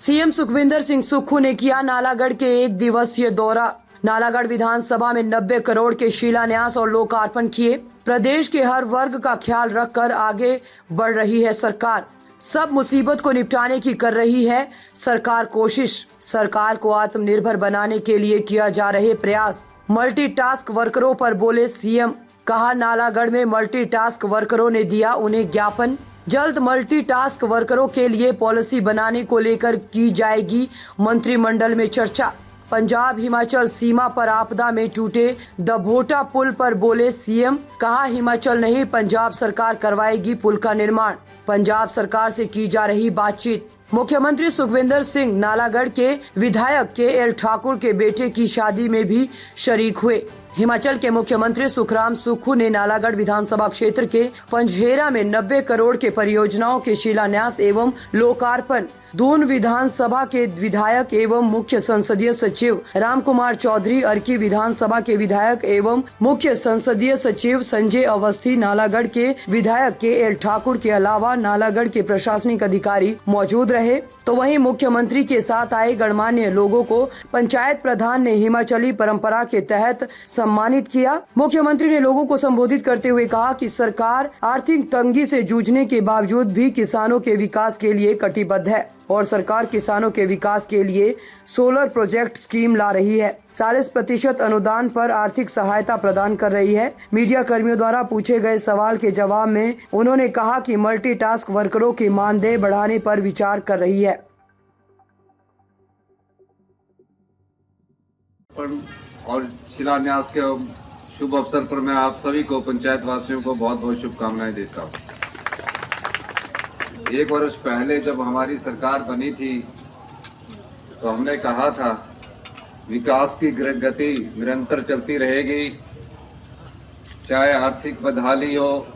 CM Sukhvinder Singh Sukhu ने किया नालागढ़ के 1 दिवसीय दौरा। नालागढ़ विधानसभा में 90 करोड़ के शिलान्यास और लोकार्पण किए। प्रदेश के हर वर्ग का ख्याल रखकर आगे बढ़ रही है सरकार। सब मुसीबत को निपटाने की कर रही है सरकार कोशिश। सरकार को आत्मनिर्भर बनाने के लिए किया जा रहे प्रयास। मल्टीटास्क वर्करों पर बोले सीएम। कहा नालागढ़ में मल्टीटास्क वर्करों ने दिया उन्हें ज्ञापन। जल्द मल्टीटास्क वर्करों के लिए पॉलिसी बनाने को लेकर की जाएगी मंत्रिमंडल में चर्चा। पंजाब हिमाचल सीमा पर आपदा में टूटे दभोटा पुल पर बोले सीएम। कहा हिमाचल नहीं पंजाब सरकार करवाएगी पुल का निर्माण। पंजाब सरकार से की जा रही बातचीत। मुख्यमंत्री सुखविंदर सिंह नालागढ़ के विधायक के.एल. ठाकुर के बेटे की शादी में भी शरीक हुए। हिमाचल के मुख्यमंत्री सुखराम सुक्खू ने नालागढ़ विधानसभा क्षेत्र के पंजहेरा में 90 करोड़ के परियोजनाओं के शिलान्यास एवं लोकार्पण। दून विधानसभा के विधायक एवं मुख्य संसदीय सचिव रामकुमार चौधरी, अर्की विधानसभा के विधायक एवं मुख्य संसदीय सचिव संजय अवस्थी, नालागढ़ के विधायक के.एल. ठाकुर के अलावा नालागढ़ के प्रशासनिक अधिकारी मौजूद रहे। तो वहीं मुख्यमंत्री के साथ आए गणमान्य लोगों को पंचायत प्रधान ने हिमाचली परंपरा के तहत सम्मानित किया। मुख्यमंत्री ने लोगों को संबोधित करते हुए कहा कि सरकार आर्थिक तंगी से जूझने के बावजूद भी किसानों के विकास के लिए कटिबद्ध है और सरकार किसानों के विकास के लिए सोलर प्रोजेक्ट स्कीम ला रही है। 40% अनुदान पर आर्थिक सहायता प्रदान कर रही है। मीडिया कर्मियों द्वारा पूछे गए सवाल के जवाब में उन्होंने कहा कि मल्टीटास्क वर्करों की मानदेय बढ़ाने पर विचार कर रही है। और शिलान्यास के शुभ अवसर पर मैं आप सभी को, पंचायत वासियों को बहुत बहुत शुभकामनाएं देता हूँ। 1 वर्ष पहले जब हमारी सरकार बनी थी तो हमने कहा था विकास की गति निरंतर चलती रहेगी, चाहे आर्थिक बदहाली हो,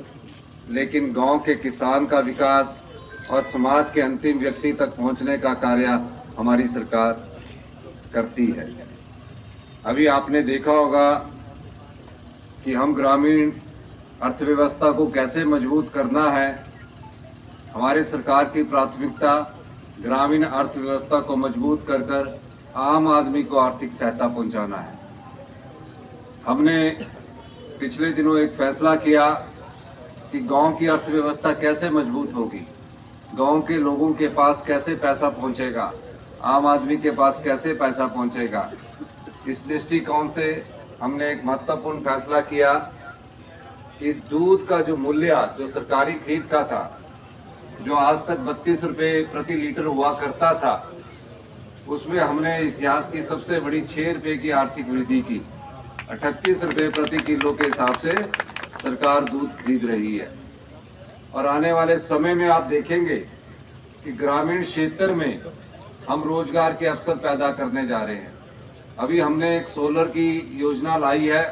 लेकिन गांव के किसान का विकास और समाज के अंतिम व्यक्ति तक पहुंचने का कार्य हमारी सरकार करती है। अभी आपने देखा होगा कि हम ग्रामीण अर्थव्यवस्था को कैसे मजबूत करना है। हमारे सरकार की प्राथमिकता ग्रामीण अर्थव्यवस्था को मजबूत कर आम आदमी को आर्थिक सहायता पहुंचाना है। हमने पिछले दिनों एक फैसला किया कि गांव की अर्थव्यवस्था कैसे मजबूत होगी, गांव के लोगों के पास कैसे पैसा पहुंचेगा, आम आदमी के पास कैसे पैसा पहुंचेगा। इस दृष्टिकोण से हमने एक महत्वपूर्ण फैसला किया कि दूध का जो मूल्य जो सरकारी खरीद का था, जो आज तक 32 रुपये प्रति लीटर हुआ करता था, उसमें हमने इतिहास की सबसे बड़ी 6 रुपये की आर्थिक वृद्धि की। 38 रुपये प्रति किलो के हिसाब से सरकार दूध खरीद रही है। और आने वाले समय में आप देखेंगे कि ग्रामीण क्षेत्र में हम रोजगार के अवसर पैदा करने जा रहे हैं। अभी हमने एक सोलर की योजना लाई है,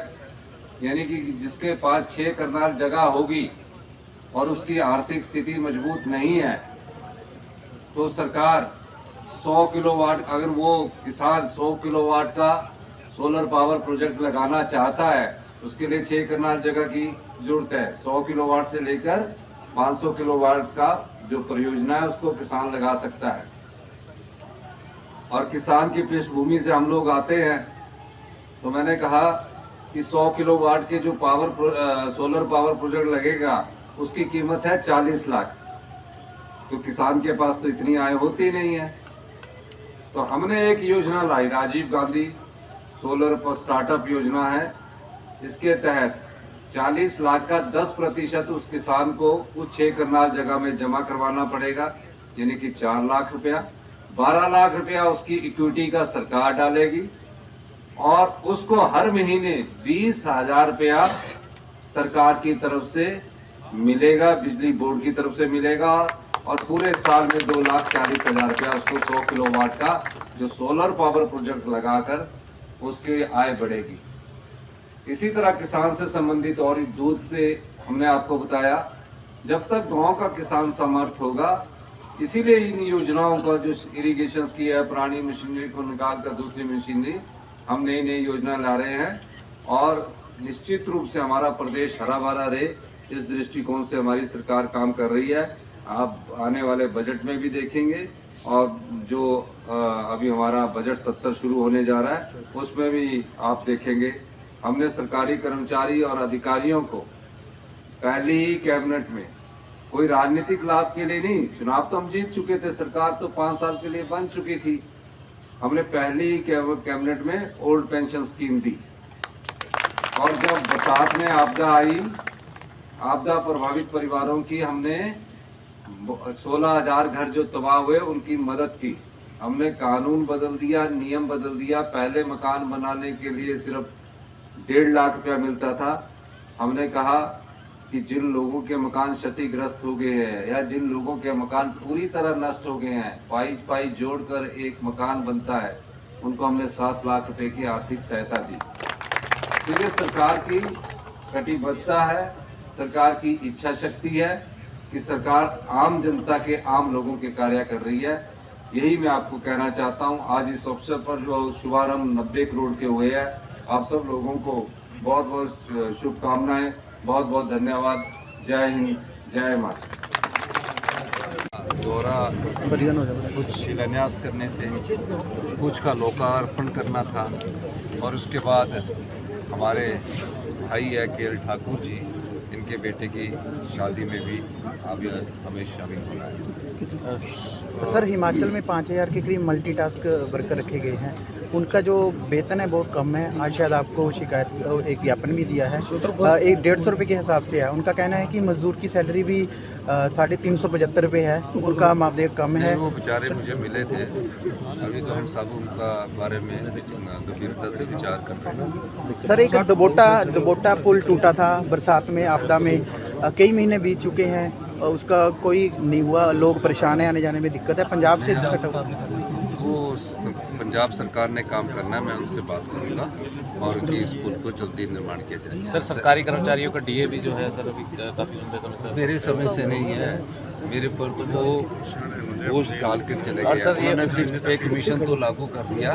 यानी कि जिसके पास 6 कनाल जगह होगी और उसकी आर्थिक स्थिति मजबूत नहीं है, तो सरकार 100 किलोवाट, अगर वो किसान 100 किलोवाट का सोलर पावर प्रोजेक्ट लगाना चाहता है, उसके लिए 6 कनाल जगह की जरूरत है। 100 किलोवाट से लेकर 500 किलोवाट का जो परियोजना है उसको किसान लगा सकता है। और किसान की पृष्ठभूमि से हम लोग आते हैं, तो मैंने कहा कि 100 किलोवाट के जो सोलर पावर प्रोजेक्ट लगेगा उसकी कीमत है 40 लाख। तो किसान के पास तो इतनी आय होती नहीं है। तो हमने एक योजना लाई, राजीव गांधी सोलर स्टार्टअप योजना है। इसके तहत 40 लाख का 10% उस किसान को उस 6 कनाल जगह में जमा करवाना पड़ेगा, यानी कि 4 लाख रुपया। 12 लाख रुपया उसकी इक्विटी का सरकार डालेगी और उसको हर महीने 20,000 रुपया सरकार की तरफ से मिलेगा, बिजली बोर्ड की तरफ से मिलेगा। और पूरे साल में 2,40,000 रुपया उसको 100 किलोवाट का जो सोलर पावर प्रोजेक्ट लगाकर उसकी आय बढ़ेगी। इसी तरह किसान से संबंधित और दूध से हमने आपको बताया, जब तक गांव का किसान समर्थ होगा, इसीलिए इन योजनाओं का जो इरिगेशन की है, पुरानी मशीनरी को निकाल कर दूसरी मशीनरी, हम नई नई योजना ला रहे हैं। और निश्चित रूप से हमारा प्रदेश हरा भरा रहे, इस दृष्टिकोण से हमारी सरकार काम कर रही है। आप आने वाले बजट में भी देखेंगे और जो अभी हमारा बजट सत्र शुरू होने जा रहा है उसमें भी आप देखेंगे। हमने सरकारी कर्मचारी और अधिकारियों को पहली ही कैबिनेट में कोई राजनीतिक लाभ के लिए नहीं, चुनाव तो हम जीत चुके थे, सरकार तो 5 साल के लिए बन चुकी थी, हमने पहली ही कैबिनेट में ओल्ड पेंशन स्कीम दी। और जब बरसात में आपदा आई, आपदा प्रभावित परिवारों की हमने 16,000 घर जो तबाह हुए उनकी मदद की। हमने कानून बदल दिया, नियम बदल दिया। पहले मकान बनाने के लिए सिर्फ 1.5 लाख रुपया मिलता था। हमने कहा कि जिन लोगों के मकान क्षतिग्रस्त हो गए हैं या जिन लोगों के मकान पूरी तरह नष्ट हो गए हैं, पाई जोड़कर एक मकान बनता है, उनको हमने 7 लाख रुपए की आर्थिक सहायता दी। तो ये सरकार की कटिबद्धता है, सरकार की इच्छा शक्ति है कि सरकार आम जनता के, आम लोगों के कार्य कर रही है। यही मैं आपको कहना चाहता हूँ। आज इस अवसर पर जो शुभारंभ 90 करोड़ के हुए हैं, आप सब लोगों को बहुत बहुत शुभकामनाएं, बहुत बहुत धन्यवाद। जय हिंद, जय माता। दौरा कुछ शिलान्यास करने थे, कुछ का लोकार्पण करना था और उसके बाद हमारे भाई है KL ठाकुर जी, इनके बेटे की शादी में भी अभी हमें शामिल होना है। सर, हिमाचल में 5,000 के करीब मल्टीटास्क वर्कर रखे गए हैं, उनका जो वेतन है बहुत कम है। आज शायद आपको शिकायत एक ज्ञापन भी दिया है, 150 रुपये के हिसाब से है। उनका कहना है कि मजदूर की सैलरी भी 375 रुपये है, उनका मापदंड कम है। वो बेचारे मुझे मिले थे, अभी तो हम सब उनका बारे में गंभीरता से विचार कर रहे हैं। सर, एक दबोटा पुल टूटा था बरसात में, आपदा में, कई महीने बीत चुके हैं, उसका कोई नहीं हुआ, लोग परेशान हैं, आने जाने में दिक्कत है। पंजाब से वो पंजाब सरकार ने काम करना है, मैं उनसे बात करूंगा और उनकी इस पुल को जल्दी निर्माण किया जाए। सर, सरकारी कर्मचारियों का DA भी जो है सर अभी काफ़ी लंबे समय से मेरे समय से नहीं है, मेरे पर तो वो बोझ डाल कर चले गए। उन्होंने 6th पे कमीशन तो लागू कर दिया,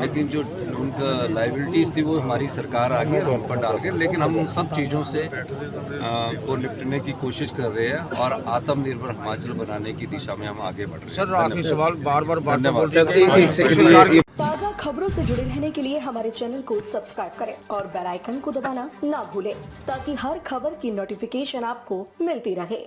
लेकिन जो उनका लाइबिलिटीज़ थी वो हमारी सरकार आगे हम पर डाल गए। लेकिन हम उन सब चीज़ों से को निपटने की कोशिश कर रहे हैं और आत्मनिर्भर हिमाचल बनाने की दिशा में हम आगे बढ़ रहे हैं। सर, आखिरी सवाल बार-बार ताज़ा खबरों से जुड़े रहने के लिए हमारे चैनल को सब्सक्राइब करें और बेल आइकन को दबाना ना भूलें, ताकि हर खबर की नोटिफिकेशन आपको मिलती रहे।